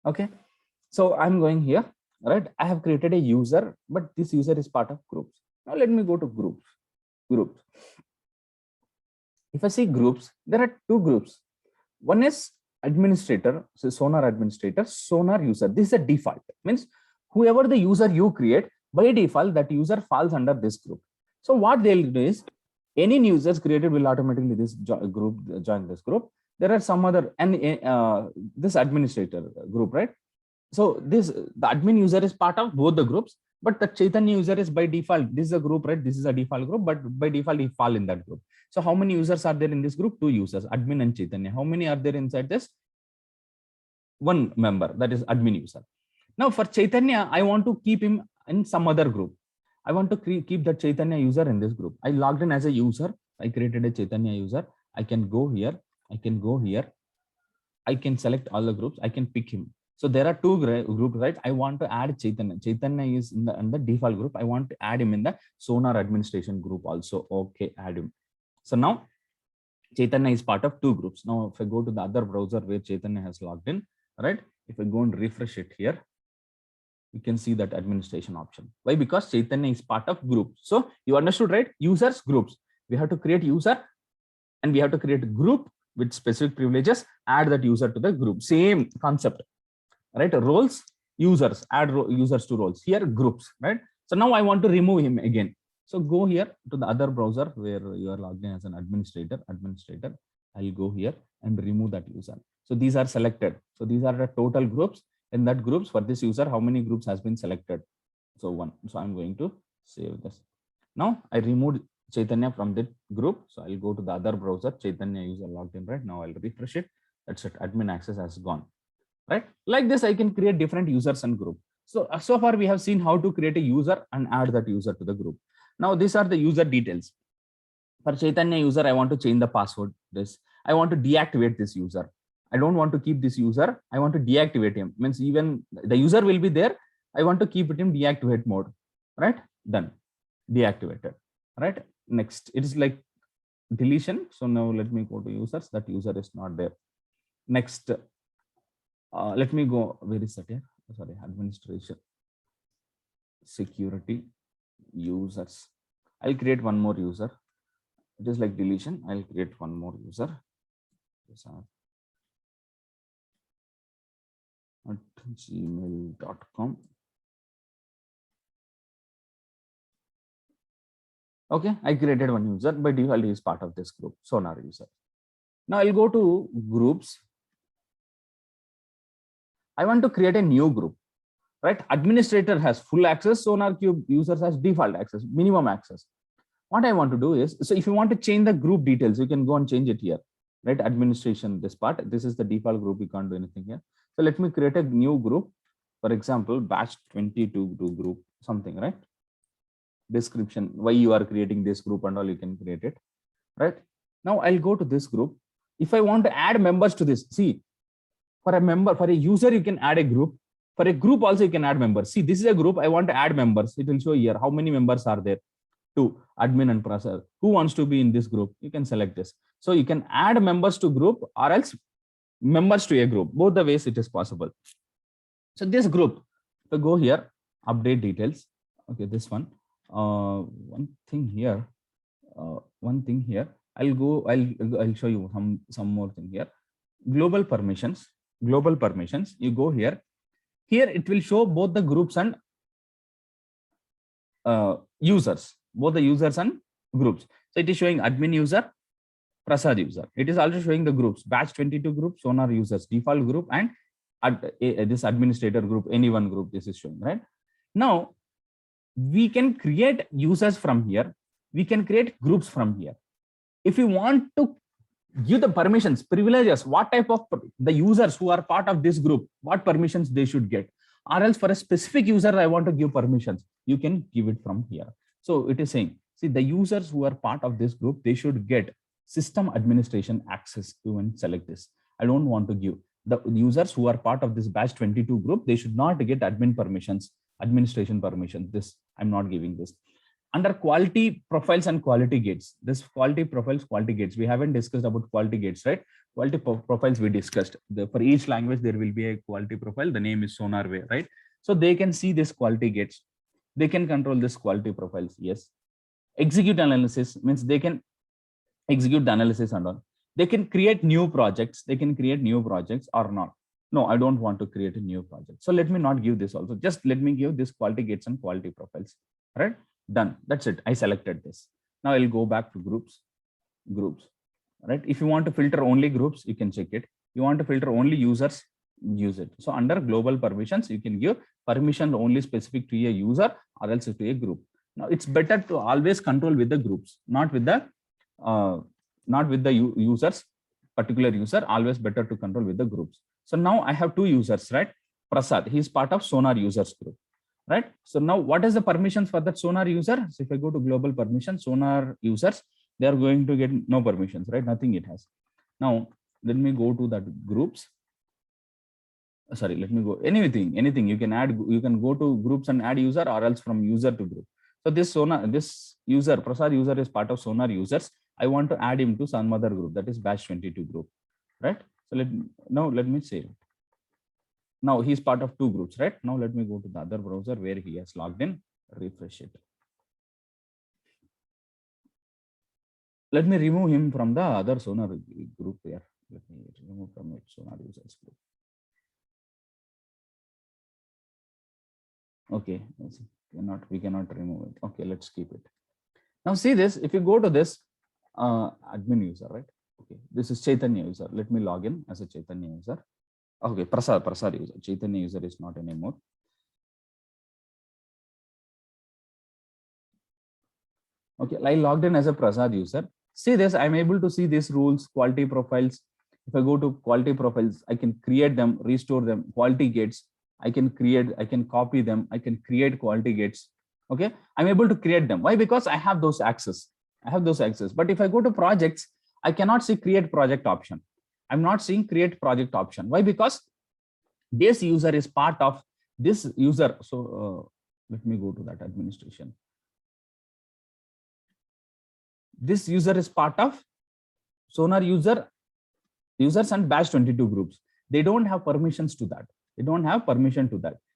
Okay, so I'm going here, right? I have created a user, but this user is part of groups. Now let me go to groups. If I see groups, there are two groups. One is administrator, so Sonar administrator, Sonar user. This is a default, means whoever the user you create, by default that user falls under this group. So what they'll do is any new users created will automatically this group join this group. There are some other, and this administrator group, right? So this, the admin user is part of both the groups, but the Chaitanya user is by default, this is a group, right? This is a default group, but by default he fall in that group. So how many users are there in this group? Two users, admin and Chaitanya. How many are there inside this? One member, that is admin user. Now for Chaitanya, I want to keep him in some other group. I want to keep the Chaitanya user in this group. I logged in as a user. I created a Chaitanya user. I can go here. I can go here. I can select all the groups. I can pick him. So there are two groups, right? I want to add Chaitanya. Chaitanya is in the default group. I want to add him in the Sonar administration group also. Okay, add him. So now Chaitanya is part of two groups. Now, if I go to the other browser where Chaitanya has logged in, right? If I go and refresh it here, you can see that administration option. Why? Because Chaitanya is part of group. So you understood, right? Users, groups. We have to create user and we have to create a group with specific privileges, add that user to the group. Same concept, right? Roles, users, add users to roles. Here, groups, right? So now I want to remove him again. So go here to the other browser where you are logged in as an administrator. I'll go here and remove that user. So these are selected. So these are the total groups. In that groups for this user, how many groups has been selected? So one. So I'm going to save this. Now I removed Chaitanya from that group. So I'll go to the other browser. Chaitanya user logged in, right? Now I'll refresh it. That's it. Admin access has gone, right? Like this, I can create different users and group. So far we have seen how to create a user and add that user to the group. Now these are the user details. For Chaitanya user, I want to change the password. I want to deactivate this user. I don't want to keep this user. I want to deactivate him. Means even the user will be there. I want to keep it in deactivate mode, right? Done. Deactivated, right? Next, it is like deletion. So now let me go to users. That user is not there. Next, let me go. Where is that here? Sorry, administration, security, users. I'll create one more user. It is like deletion. I'll create one more user. At gmail.com. Okay, I created one user. By default, he is part of this group, Sonar user. Now I'll go to groups. I want to create a new group, right? Administrator has full access. SonarQube users has default access, minimum access. What I want to do is, so if you want to change the group details, you can go and change it here, right? Administration, this part, this is the default group. You can't do anything here. So let me create a new group. For example, batch 22 group, something, right? Description, why you are creating this group and all, you can create it, right? Now I'll go to this group. If I want to add members to this, see, for a member, for a user, you can add a group. For a group also, you can add members. See, this is a group. I want to add members. It will show here how many members are there. 2, admin and processor. Who wants to be in this group? You can select this. So you can add members to group or else members to a group. Both the ways it is possible. So this group, so go here, update details. Okay, this one. One thing here. I'll show you some more thing here. Global permissions. You go here. Here it will show both the groups and users, both the users and groups. So it is showing admin user, Prasad user. It is also showing the groups, batch 22 group, Sonar users, default group, and this administrator group, any one group this is showing, right? Now, we can create users from here. We can create groups from here. If you want to give the permissions, privileges, what type of the users who are part of this group, what permissions they should get, or else for a specific user, I want to give permissions, you can give it from here. So it is saying, see, the users who are part of this group, they should get system administration access to and select this. I don't want to give the users who are part of this batch 22 group, they should not get admin permissions, administration permissions. This I'm not giving this. under quality profiles and quality gates, this quality profiles, quality gates, we haven't discussed about quality gates, right? Quality profiles we discussed. For each language, there will be a quality profile. The name is SonarWay, right? So they can see this quality gates. They can control this quality profiles. Yes. Execute analysis means they can execute the analysis and all. They can create new projects. They can create new projects or not. No, I don't want to create a new project. So let me not give this also. Just let me give this quality gates and quality profiles, right? Done. That's it. I selected this. Now I'll go back to groups, right? If you want to filter only groups, you can check it. You want to filter only users, use it. So under global permissions, you can give permission only specific to a user or else to a group. Now it's better to always control with the groups, not with the users, particular user. Always better to control with the groups. So now I have two users, right? Prasad, he is part of Sonar users group, right? So now what is the permissions for that Sonar user? So if I go to global permission, Sonar users, they are going to get no permissions, right? Nothing it has. Now let me go to that groups. Sorry, let me go anything you can add. You can go to groups and add user or else from user to group. So this user, Prasad user is part of Sonar users. I want to add him to some other group, that is batch 22 group, right? So let me save it. Now he's part of two groups, right? Now let me go to the other browser where he has logged in, refresh it. Let me remove him from the other Sonar group here. Let me remove from it Sonar users group. Okay, we cannot remove it. Okay, let's keep it. Now see this, if you go to this admin user, right? Okay, this is Chaitanya user. Let me log in as a Chaitanya user. Okay, Prasad user. Chaitanya user is not anymore. Okay, I logged in as a Prasad user. See this, I'm able to see these rules, quality profiles. If I go to quality profiles, I can create them, restore them, quality gates. I can copy them. I can create quality gates. Okay, I'm able to create them. Why? Because I have those access. But if I go to projects, I cannot see create project option. I'm not seeing create project option. Why? Because this user is part of this user. So let me go to that administration. This user is part of Sonar users and batch 22 groups. They don't have permissions to that.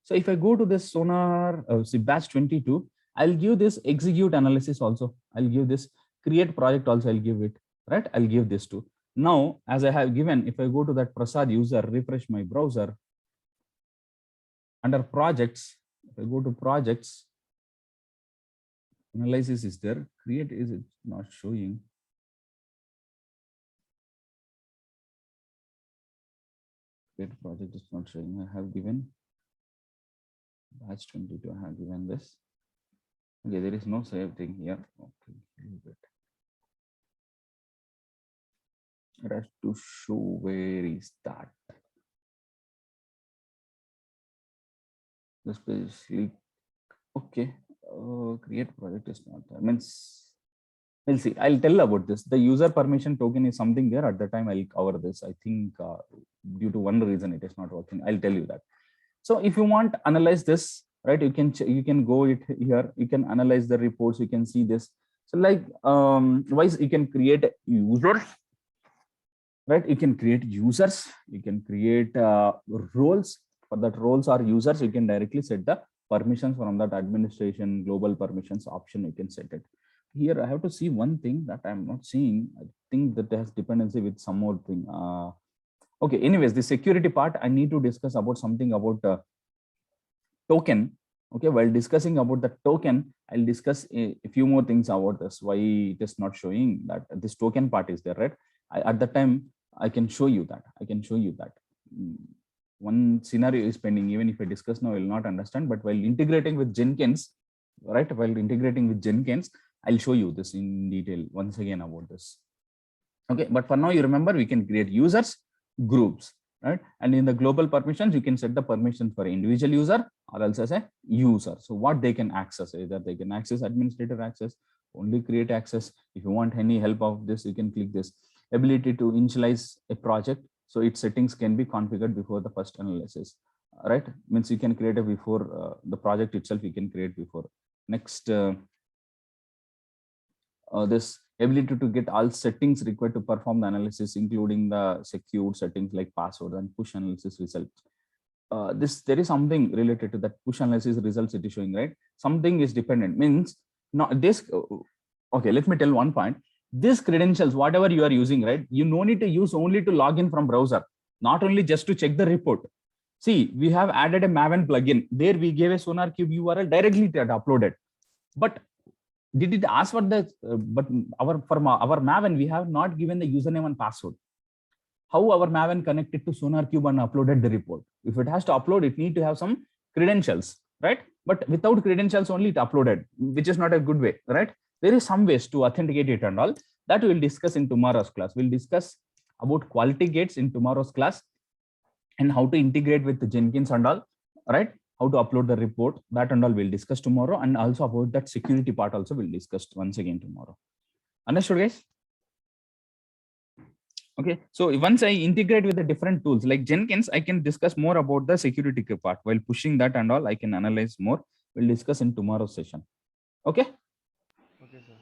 So if I go to this Sonar batch 22, I'll give this execute analysis also. I'll give this create project also. I'll give it, right? I'll give this too. Now, as I have given, if I go to that Prasad user, refresh my browser, under projects, if I go to projects, analysis is there, create is it not showing. Create project is not showing. I have given batch 22, I have given this. Okay, there is no save thing here. Okay, leave it. It has to show where is that. Especially, okay, create project is not there. Means we'll see. I'll tell about this. The user permission token is something there. At the time, I'll cover this. I think due to one reason it is not working. I'll tell you that. So if you want to analyze this, right, you can go it here. You can analyze the reports. You can see this. So like wise, you can create users, right? You can create users. You can create roles. For that roles or users, you can directly set the permissions from that administration global permissions option. You can set it. Here I have to see one thing that I'm not seeing. I think that has dependency with some more thing. Okay, anyways, the security part, I need to discuss about something about token. Okay, while discussing about the token, I'll discuss a few more things about this, why it is not showing that this token part is there, right? At the time, I can show you that. One scenario is pending. Even if I discuss now, I will not understand. But while integrating with Jenkins, right? I'll show you this in detail once again about this. Okay, but for now, you remember we can create users, groups, right? And in the global permissions, you can set the permission for individual user or else as a user. So what they can access, either they can access administrator access, only create access. If you want any help of this, you can click this ability to initialize a project. So its settings can be configured before the first analysis, right? Means you can create a before the project itself, you can create before. Next, this ability to get all settings required to perform the analysis, including the secure settings like password and push analysis results. There is something related to that push analysis results it is showing, right? Something is dependent, means not this. Okay, let me tell one point. These credentials, whatever you are using, right, you no need to use only to log in from browser, not only just to check the report. See, we have added a Maven plugin. There we gave a SonarQube URL directly to uploaded. But did it ask for the, but our Maven, we have not given the username and password. How our Maven connected to SonarQube and uploaded the report? If it has to upload, it need to have some credentials, right? But without credentials only it uploaded, which is not a good way, right? There is some ways to authenticate it and all that we'll discuss in tomorrow's class. We'll discuss about quality gates in tomorrow's class and how to integrate with the Jenkins and all, right? How to upload the report, that and all we'll discuss tomorrow. And also about that security part also we'll discuss once again tomorrow. Understood, guys? Okay, so once I integrate with the different tools like Jenkins, I can discuss more about the security part. While pushing that and all, I can analyze more. We'll discuss in tomorrow's session. Okay. Okay, sir.